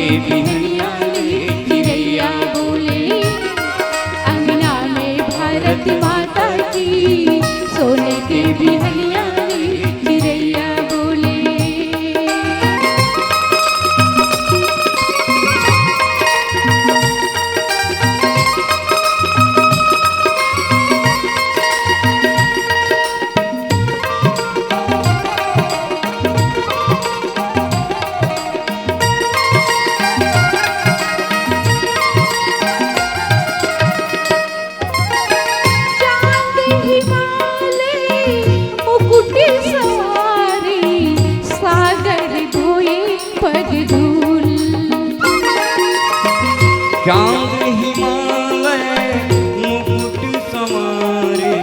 के बिहनिया चिड़ैया बोले, अंगना में भारत माता की सोने के बिहनिया चिड़ैया बोले। चांद हिमालय मुकुट संवारे,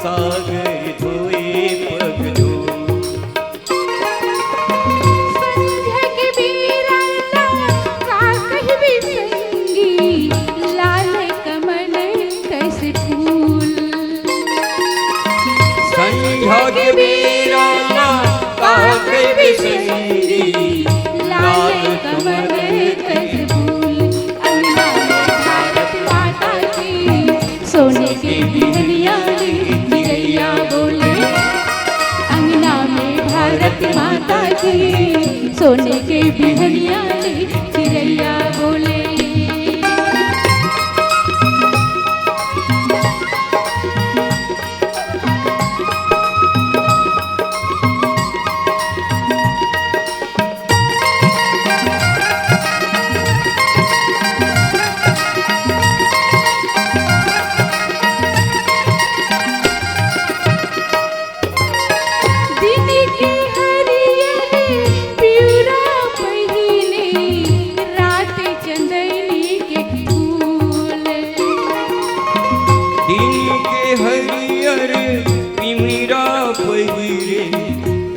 सागर धोए पग धूल। संध्या के बीराना काकहि बिसंगी, लाल कमल कैसे फूल। संध्या के बीराना काकहि बिसंगी, लाल कमल कैसे फूल। सोने के बिहनिया चिड़ैया बोले, अंगना में भारत माता की सोने के बिहनिया चिड़ैया बोले।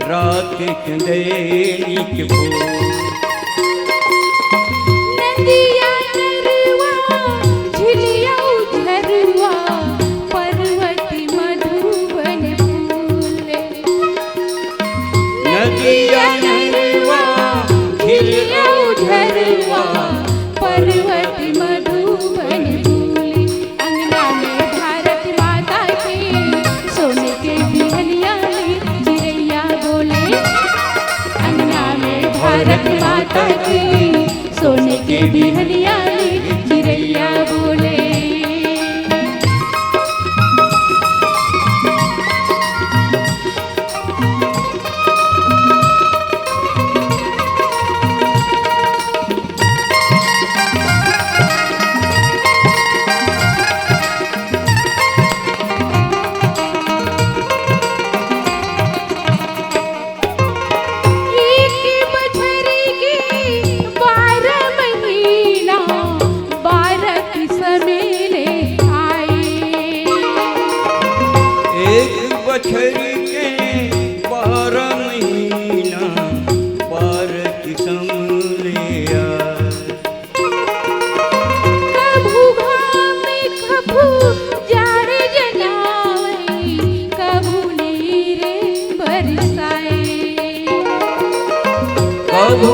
रात चंदेली के फूल। नदिया नरवा झिलिया झरवा, पर्वती मधुबन फूल। नदिया नरवा झिलिया झरवा, पर्वती मधुबन फूल। अंगना में भारत माता के सोने के बिहनिया चिड़ैया बोले, अंगना में भारत माता की सोने के बिहनिया चिड़ैया बोले। बछरी के 12 महीना 12 किस्म ले आए। कभू घाम कभू जाड़ जनाई, कभू नीरे बरसाए। कभू